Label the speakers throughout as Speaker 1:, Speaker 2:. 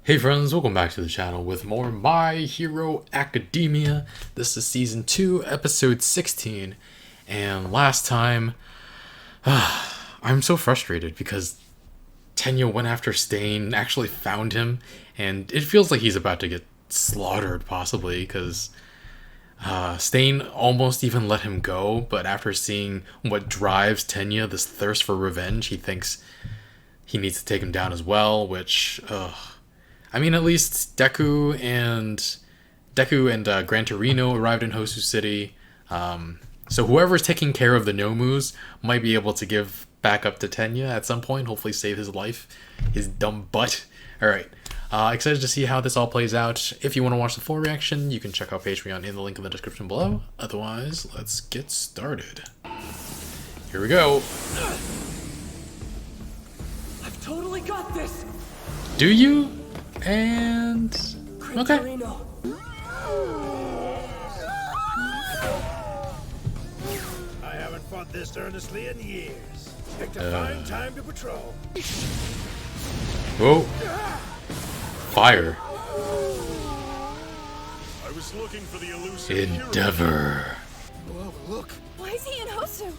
Speaker 1: Hey friends, welcome back to the channel with more My Hero Academia. This is Season 2, Episode 16, and last time, I'm so frustrated because Tenya went after Stain, actually found him, and it feels like he's about to get slaughtered, possibly, because Stain almost even let him go, but after seeing what drives Tenya, this thirst for revenge, he thinks he needs to take him down as well, which, I mean, at least Deku and Gran Torino arrived in Hosu City. So whoever's taking care of the Nomus might be able to give back up to Tenya at some point. Hopefully save his life. His dumb butt. Alright. Excited to see how this all plays out. If you want to watch the full reaction, you can check out Patreon in the link in the description below. Otherwise, let's get started. Here we go.
Speaker 2: I've totally got this!
Speaker 1: Do you? And okay.
Speaker 2: Torino.
Speaker 3: I haven't fought this earnestly in years. Picked a fine time to patrol.
Speaker 1: Whoa. Fire.
Speaker 3: I was looking for the elusive
Speaker 1: Endeavor.
Speaker 3: Hero. Whoa, look.
Speaker 4: Why is he in Hosu?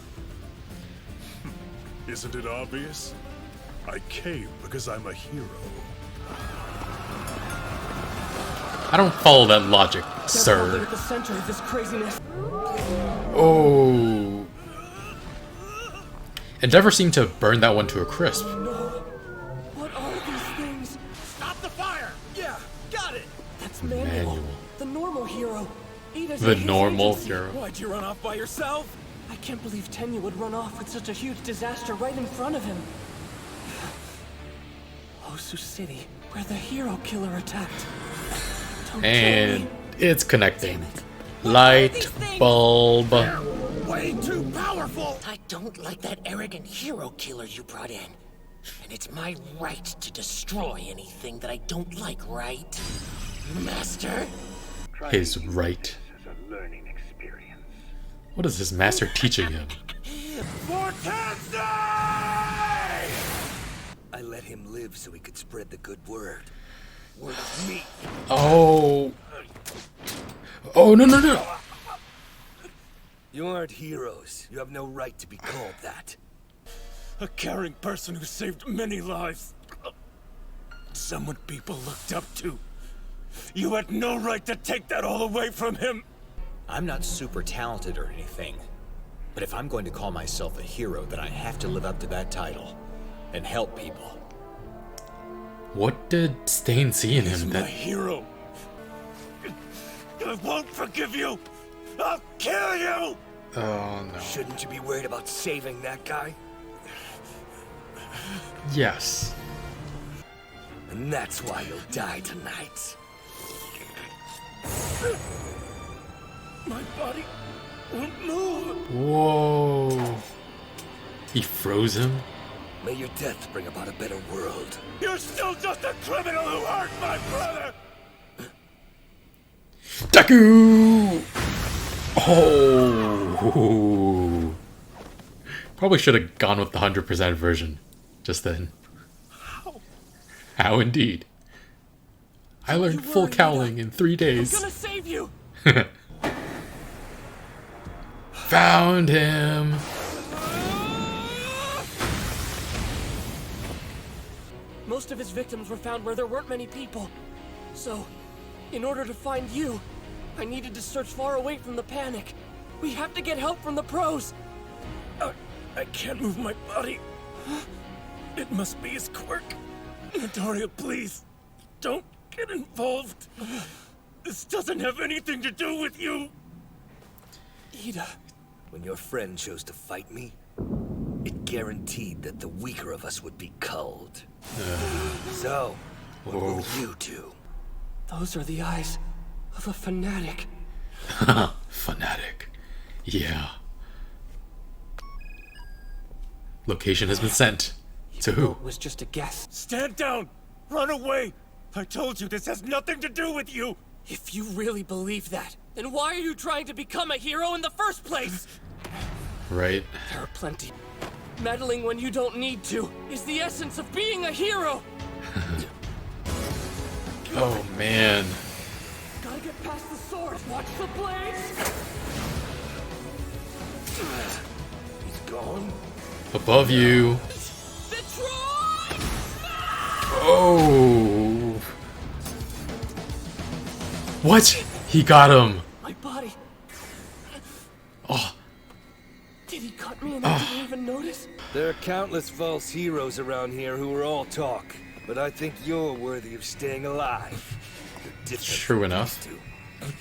Speaker 3: Isn't it obvious? I came because I'm a hero.
Speaker 1: I don't follow that logic,
Speaker 2: They're
Speaker 1: sir.
Speaker 2: at the center of this craziness.
Speaker 1: Oh. Endeavor seemed to burn that one to a crisp.
Speaker 2: What are these things?
Speaker 3: Stop the fire! Yeah, got it!
Speaker 2: That's Manual.
Speaker 1: Manual.
Speaker 2: The normal hero. Ida's
Speaker 1: The
Speaker 2: at his
Speaker 1: normal
Speaker 2: agency.
Speaker 1: hero.
Speaker 3: Why'd you run off by yourself?
Speaker 2: I can't believe Tenya would run off with such a huge disaster right in front of him. Hosu City, where the hero killer attacked. Don't
Speaker 1: And
Speaker 2: kill me.
Speaker 1: it's connecting. Light bulb.
Speaker 3: Way too powerful!
Speaker 5: I don't like that arrogant hero killer you brought in. And it's my right to destroy anything that I don't like, right? Master?
Speaker 1: His right. What is his master teaching him?
Speaker 6: I let him live so he could spread the good word. Word of me.
Speaker 1: Oh. Oh, no, no, no.
Speaker 6: You aren't heroes. You have no right to be called that.
Speaker 3: A caring person who saved many lives. Someone people looked up to. You had no right to take that all away from him.
Speaker 7: I'm not super talented or anything, but if I'm going to call myself a hero, then I have to live up to that title and help people.
Speaker 1: What did Stain see in
Speaker 3: He's
Speaker 1: him
Speaker 3: my
Speaker 1: that...
Speaker 3: hero. I won't forgive you. I'll kill you.
Speaker 1: Oh, no.
Speaker 6: Shouldn't you be worried about saving that guy?
Speaker 1: Yes.
Speaker 6: And that's why you'll die tonight.
Speaker 3: My body won't move.
Speaker 1: Whoa. He froze him?
Speaker 6: May your death bring about a better world.
Speaker 3: You're still just a criminal who hurt my brother.
Speaker 1: Deku! Oh. Probably should have gone with the 100% version just then. How indeed. I learned full cowling in 3
Speaker 2: I'm
Speaker 1: days.
Speaker 2: gonna save you!
Speaker 1: Found him.
Speaker 2: Most of his victims were found where there weren't many people. So, in order to find you, I needed to search far away from the panic. We have to get help from the pros.
Speaker 3: I can't move my body. It must be his quirk. Midoriya, please, don't get involved. This doesn't have anything to do with you.
Speaker 2: Ida,
Speaker 6: When your friend chose to fight me, it guaranteed that the weaker of us would be culled. So, what will you do?
Speaker 2: those are the eyes of a fanatic.
Speaker 1: Fanatic. Yeah. Location has been sent. To who?
Speaker 2: It was just a guess.
Speaker 3: Stand down. Run away. I told you this has nothing to do with you.
Speaker 2: If you really believe that, then why are you trying to become a hero in the first place?
Speaker 1: Right.
Speaker 2: There are plenty. Meddling when you don't need to is the essence of being a hero.
Speaker 1: Oh man.
Speaker 2: Gotta get past the sword. Watch the blades.
Speaker 3: He's gone.
Speaker 1: Above you.
Speaker 2: Detroit!
Speaker 1: Oh. What? He got him.
Speaker 2: My body.
Speaker 1: Oh.
Speaker 2: Did he cut me and I didn't even notice?
Speaker 6: There are countless false heroes around here who are all talk, but I think you're worthy of staying alive. You're different
Speaker 1: True
Speaker 6: from
Speaker 1: enough.
Speaker 6: these two.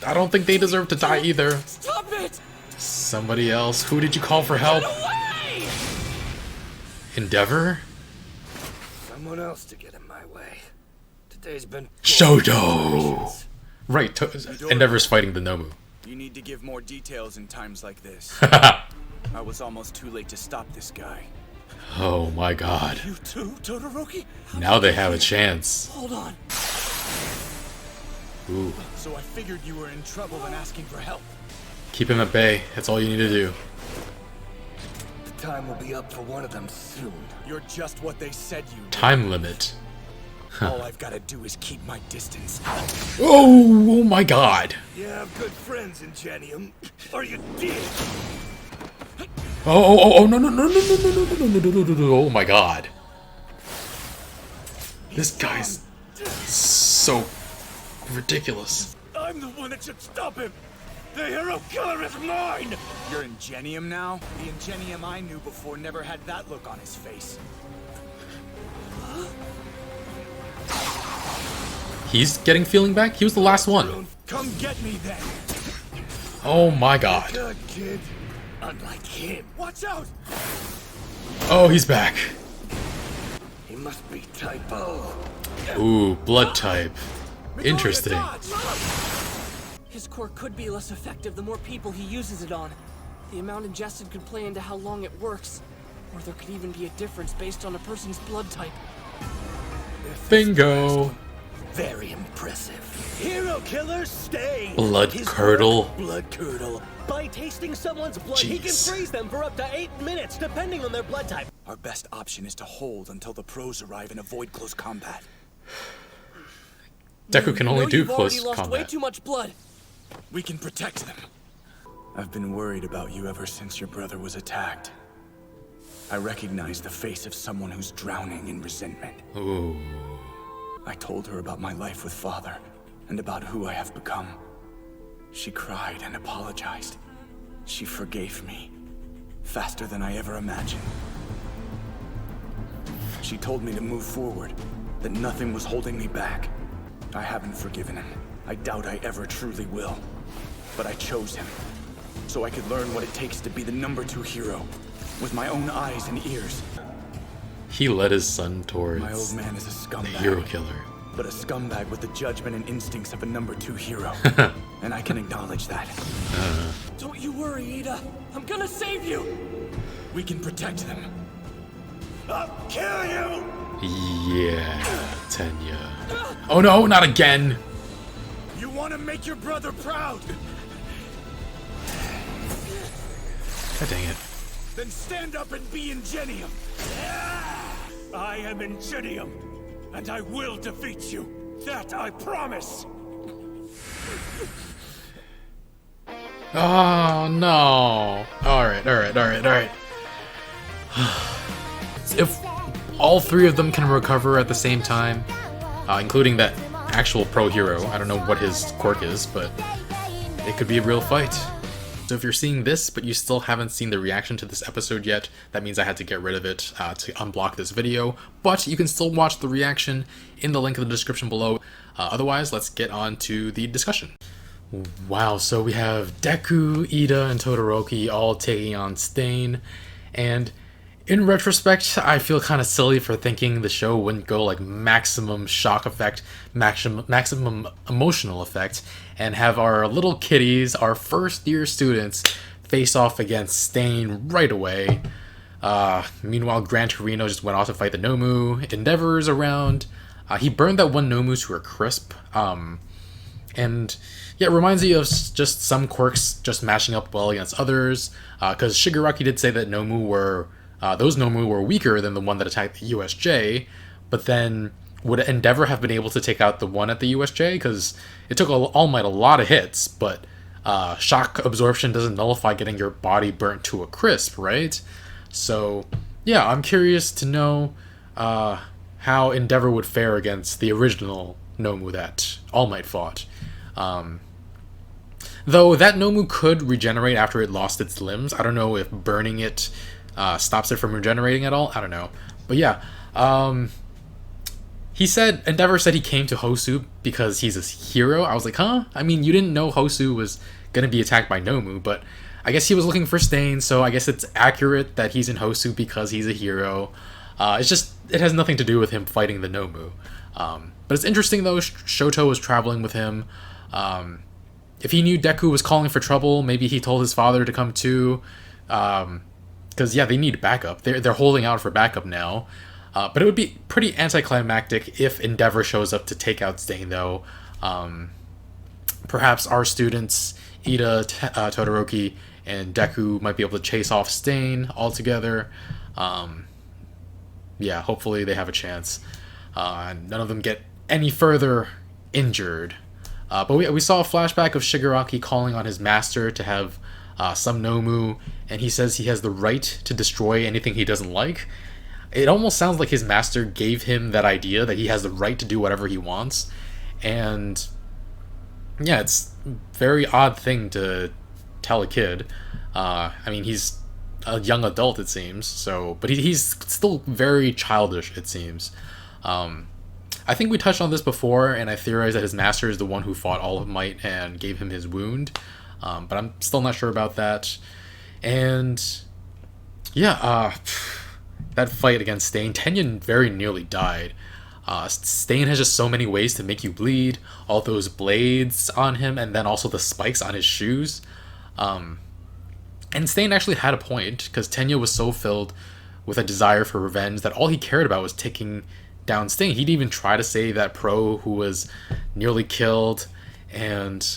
Speaker 1: I don't think they deserve to die either.
Speaker 2: Stop it!
Speaker 1: Somebody else. Who did you call for help?
Speaker 2: Get away!
Speaker 1: Endeavor?
Speaker 6: Someone else to get in my way. Today's been
Speaker 1: Shoto! Right, Endeavor's fighting the Nomu.
Speaker 4: You need to give more details in times like this. I was almost too late to stop this guy.
Speaker 1: Oh my god.
Speaker 3: You too, Todoroki?
Speaker 1: Now they have a chance.
Speaker 2: Hold on.
Speaker 1: Ooh.
Speaker 4: So I figured you were in trouble and asking for help.
Speaker 1: Keep him at bay. That's all you need to do.
Speaker 6: The time will be up for one of them soon.
Speaker 4: You're just what they said you were.
Speaker 1: Time limit.
Speaker 4: All I've got to do is keep my distance.
Speaker 1: Oh my god.
Speaker 6: You have good friends in Genium, or you did.
Speaker 1: Oh, no, no. Oh my god. This guy's so ridiculous.
Speaker 3: I'm the one that should stop him. The hero killer is mine.
Speaker 4: You're Ingenium now? The Ingenium I knew before never had that look on his face.
Speaker 1: He's getting feeling back? He was the last one.
Speaker 3: Come get me then.
Speaker 1: Oh my god.
Speaker 6: Good kid. Unlike him.
Speaker 3: Watch out.
Speaker 1: Oh, he's back.
Speaker 6: He must be typo.
Speaker 1: Ooh, blood type. Interesting.
Speaker 2: His quirk could be less effective the more people he uses it on. The amount ingested could play into how long it works. Or there could even be a difference based on a person's blood type.
Speaker 1: Bingo.
Speaker 6: Very impressive.
Speaker 3: Hero killer, stay.
Speaker 1: Blood
Speaker 3: His
Speaker 1: curdle.
Speaker 3: quirk, blood curdle. By tasting someone's blood, he can
Speaker 1: Jeez.
Speaker 3: freeze them for up to 8 minutes, depending on their blood type.
Speaker 4: Our best option is to hold until the pros arrive and avoid close combat.
Speaker 1: Deku can only
Speaker 2: You know
Speaker 1: do
Speaker 2: you've
Speaker 1: close
Speaker 2: already lost way
Speaker 1: combat.
Speaker 2: too much blood.
Speaker 4: We can protect them. I've been worried about you ever since your brother was attacked. I recognize the face of someone who's drowning in resentment.
Speaker 1: Ooh.
Speaker 4: I told her about my life with Father and about who I have become. She cried and apologized. She forgave me faster than I ever imagined. She told me to move forward, that nothing was holding me back. I haven't forgiven him. I doubt I ever truly will. But I chose him, so I could learn what it takes to be the #2 hero, with my own eyes and ears.
Speaker 1: He led his son towards
Speaker 4: My old man is a
Speaker 1: the
Speaker 4: scumbag.
Speaker 1: hero killer.
Speaker 4: But a scumbag with the judgment and instincts of a #2 hero. And I can acknowledge that.
Speaker 2: Don't you worry, Ida. I'm gonna save you.
Speaker 4: We can protect them.
Speaker 3: I'll kill you.
Speaker 1: Yeah, Tenya. Oh no, not again.
Speaker 3: You want to make your brother proud?
Speaker 1: God dang it.
Speaker 3: Then stand up and be Ingenium. I am Ingenium, and I will defeat you. That I promise.
Speaker 1: Oh no. Alright. If all three of them can recover at the same time, including that actual pro hero, I don't know what his quirk is, but it could be a real fight. So if you're seeing this, but you still haven't seen the reaction to this episode yet, that means I had to get rid of it to unblock this video, but you can still watch the reaction in the link in the description below. Otherwise, let's get on to the discussion. Wow, so we have Deku, Ida, and Todoroki all taking on Stain, and in retrospect, I feel kind of silly for thinking the show wouldn't go like maximum shock effect, maximum emotional effect, and have our little kiddies, our first year students, face off against Stain right away. Meanwhile, Gran Torino just went off to fight the Nomu. Endeavor's around. He burned that one Nomu to a crisp. And yeah, it reminds me of just some quirks just matching up well against others. Because Shigaraki did say that those Nomu were weaker than the one that attacked the USJ. But then would Endeavor have been able to take out the one at the USJ? Because it took All Might a lot of hits, but shock absorption doesn't nullify getting your body burnt to a crisp, right? So, yeah, I'm curious to know how Endeavor would fare against the original Nomu that All Might fought. Though that Nomu could regenerate after it lost its limbs. I don't know if burning it stops it from regenerating at all. I don't know. But yeah, Endeavor said he came to Hosu because he's a hero. I was like, huh? I mean, you didn't know Hosu was going to be attacked by Nomu, but I guess he was looking for Stain, so I guess it's accurate that he's in Hosu because he's a hero. It's just, it has nothing to do with him fighting the Nomu. But it's interesting, though, Shoto was traveling with him. If he knew Deku was calling for trouble, maybe he told his father to come too. Because, yeah, they need backup. They're holding out for backup now. But it would be pretty anticlimactic if Endeavor shows up to take out Stain, though. Perhaps our students, Ida, Todoroki, and Deku might be able to chase off Stain altogether. Yeah, hopefully they have a chance. None of them get any further injured. But we saw a flashback of Shigaraki calling on his master to have some Nomu, and he says he has the right to destroy anything he doesn't like. It almost sounds like his master gave him that idea that he has the right to do whatever he wants. And yeah, it's a very odd thing to tell a kid. I mean, he's a young adult, it seems, so, but he's still very childish, it seems. I think we touched on this before, and I theorized that his master is the one who fought All Might and gave him his wound, but I'm still not sure about that. And yeah, that fight against Stain, Tenya very nearly died. Stain has just so many ways to make you bleed, all those blades on him, and then also the spikes on his shoes. And Stain actually had a point, because Tenya was so filled with a desire for revenge that all he cared about was taking down Stain. He'd even try to save that pro who was nearly killed, and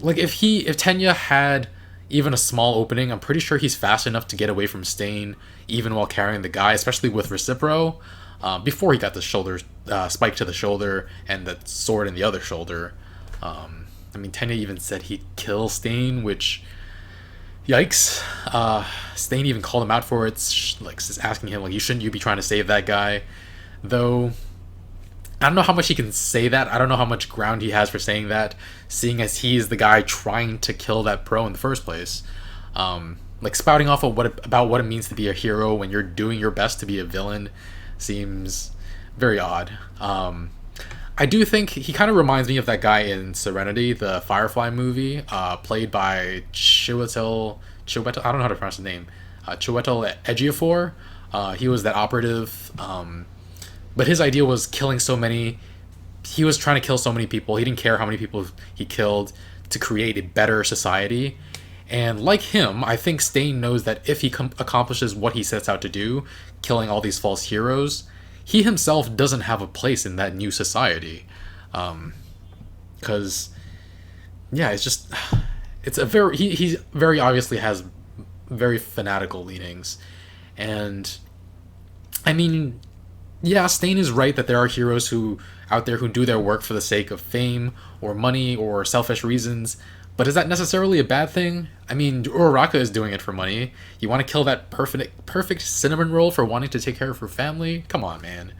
Speaker 1: like if Tenya had even a small opening, I'm pretty sure he's fast enough to get away from Stain even while carrying the guy, especially with Recipro, before he got the shoulder spike to the shoulder and the sword in the other shoulder. I mean, Tenya even said he'd kill Stain, which, yikes. Stain even called him out for it, like asking him, like, shouldn't you be trying to save that guy? Though I don't know how much he can say that. I don't know how much ground he has for saying that, seeing as he is the guy trying to kill that pro in the first place. Like, spouting off of about what it means to be a hero when you're doing your best to be a villain seems very odd. I do think he kind of reminds me of that guy in Serenity, the Firefly movie, played by Chiwetel, I don't know how to pronounce his name, Chiwetel Ejiofor. He was that operative, but his idea was killing so many. He was trying to kill so many people. He didn't care how many people he killed to create a better society. And like him, I think Stain knows that if he accomplishes what he sets out to do, killing all these false heroes, he himself doesn't have a place in that new society. Because, yeah, it's just, it's a very, he very obviously has very fanatical leanings. And, I mean, yeah, Stain is right that there are heroes who out there who do their work for the sake of fame or money or selfish reasons, but is that necessarily a bad thing? I mean, Uraraka is doing it for money. You want to kill that perfect cinnamon roll for wanting to take care of her family? Come on, man.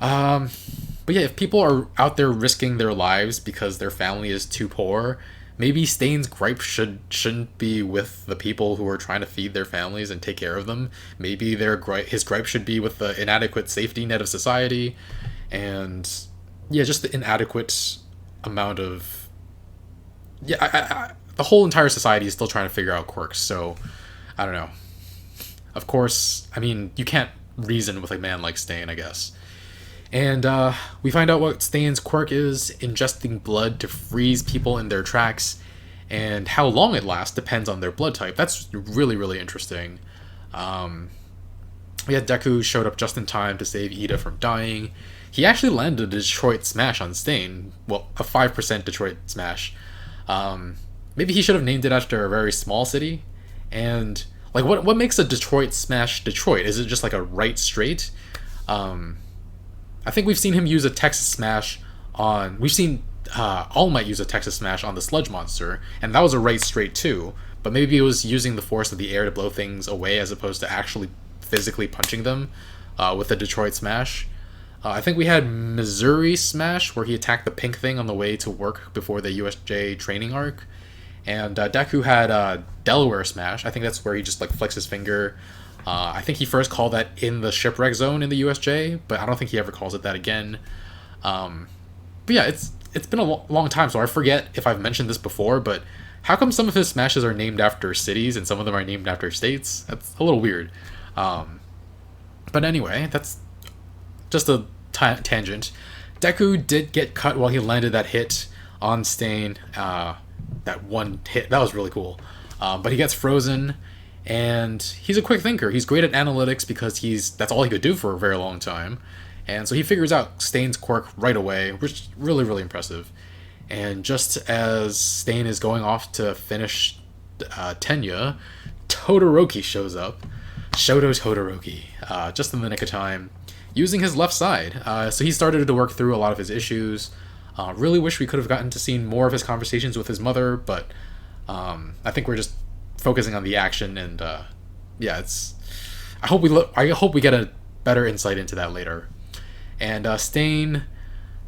Speaker 1: But yeah, if people are out there risking their lives because their family is too poor, maybe Stain's gripe shouldn't be with the people who are trying to feed their families and take care of them. Maybe his gripe should be with the inadequate safety net of society, and yeah, just the inadequate amount of, yeah, the whole entire society is still trying to figure out quirks. So I don't know. Of course, I mean, you can't reason with a man like Stain, I guess. And we find out what Stain's quirk is: ingesting blood to freeze people in their tracks, and how long it lasts depends on their blood type. That's really, really interesting. Deku showed up just in time to save Ida from dying. He actually landed a Detroit Smash on Stain. Well, a 5% Detroit Smash. Maybe he should have named it after a very small city. And like, what makes a Detroit Smash Detroit? Is it just like a right straight? I think we've seen him use a Texas Smash on... We've seen All Might use a Texas Smash on the Sludge Monster, and that was a right straight too, but maybe it was using the force of the air to blow things away as opposed to actually physically punching them with the Detroit Smash. I think we had Missouri Smash, where he attacked the pink thing on the way to work before the USJ training arc. And Deku had Delaware Smash. I think that's where he just like flicks his finger. I think he first called that in the shipwreck zone in the USJ, but I don't think he ever calls it that again. But yeah, it's been a long time, so I forget if I've mentioned this before, but how come some of his smashes are named after cities and some of them are named after states? That's a little weird. But anyway, that's just a tangent. Deku did get cut while he landed that hit on Stain. That one hit, that was really cool. But he gets frozen, and he's a quick thinker. He's great at analytics because that's all he could do for a very long time. And so he figures out Stain's quirk right away, which is really, really impressive. And just as Stain is going off to finish Tenya, Todoroki shows up. Shoto Todoroki, just in the nick of time, using his left side. So he started to work through a lot of his issues. Really wish we could have gotten to see more of his conversations with his mother, but I think we're just focusing on the action, and yeah, I hope we get a better insight into that later. And Stain,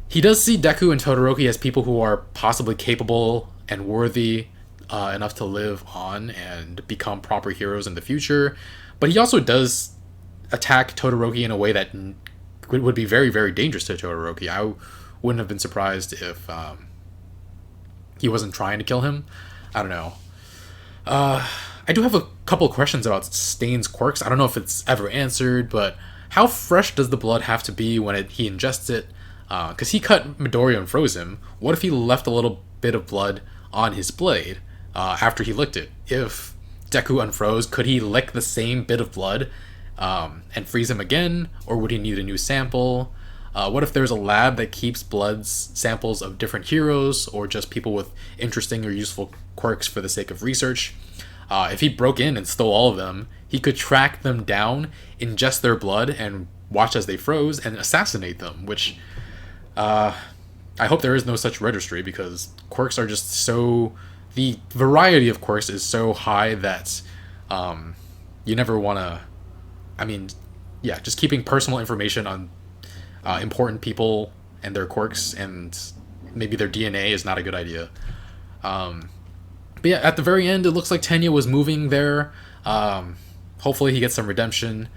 Speaker 1: he does see Deku and Todoroki as people who are possibly capable and worthy enough to live on and become proper heroes in the future, but he also does attack Todoroki in a way that would be very, very dangerous to Todoroki. I wouldn't have been surprised if he wasn't trying to kill him. I don't know. I do have a couple questions about Stain's quirks. I don't know if it's ever answered, but how fresh does the blood have to be when he ingests it? Because he cut Midoriya and froze him. What if he left a little bit of blood on his blade after he licked it? If Deku unfroze, could he lick the same bit of blood and freeze him again? Or would he need a new sample? What if there's a lab that keeps blood samples of different heroes or just people with interesting or useful quirks for the sake of research? If he broke in and stole all of them, he could track them down, ingest their blood, and watch as they froze and assassinate them, which I hope there is no such registry, because quirks are just so... The variety of quirks is so high that you never want to... I mean, yeah, just keeping personal information on important people and their quirks and maybe their DNA is not a good idea. But yeah, at the very end, it looks like Tenya was moving there. Hopefully he gets some redemption.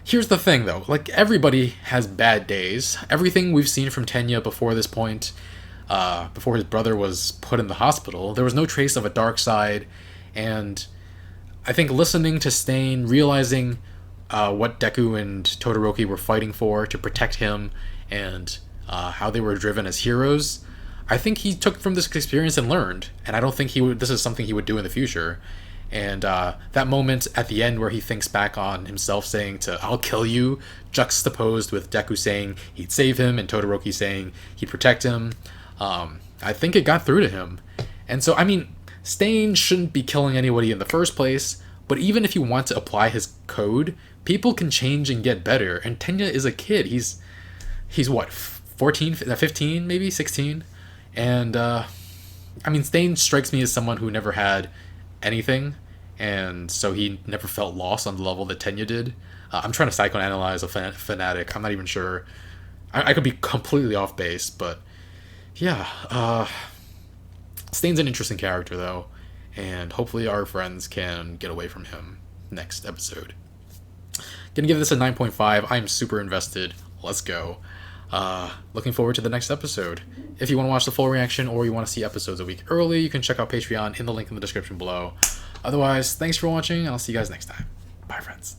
Speaker 1: Here's the thing, though. Like, everybody has bad days. Everything we've seen from Tenya before this point, before his brother was put in the hospital, there was no trace of a dark side. And I think listening to Stain, realizing what Deku and Todoroki were fighting for to protect him, and how they were driven as heroes, I think he took from this experience and learned. And I don't think this is something he would do in the future. And that moment at the end where he thinks back on himself saying "I'll kill you," juxtaposed with Deku saying he'd save him and Todoroki saying he'd protect him, I think it got through to him. And so, I mean, Stain shouldn't be killing anybody in the first place, but even if you want to apply his code, people can change and get better. And Tenya is a kid. He's what, 14, 15, maybe 16? And I mean, Stain strikes me as someone who never had anything, and so he never felt lost on the level that Tenya did. I'm trying to psychoanalyze a fanatic. I'm not even sure. I could be completely off base, but yeah. Stain's an interesting character, though, and hopefully our friends can get away from him next episode. Gonna give this a 9.5. I'm super invested. Let's go. Looking forward to the next episode. If you want to watch the full reaction or you want to see episodes a week early, you can check out Patreon in the link in the description below. Otherwise, thanks for watching, and I'll see you guys next time. Bye, friends.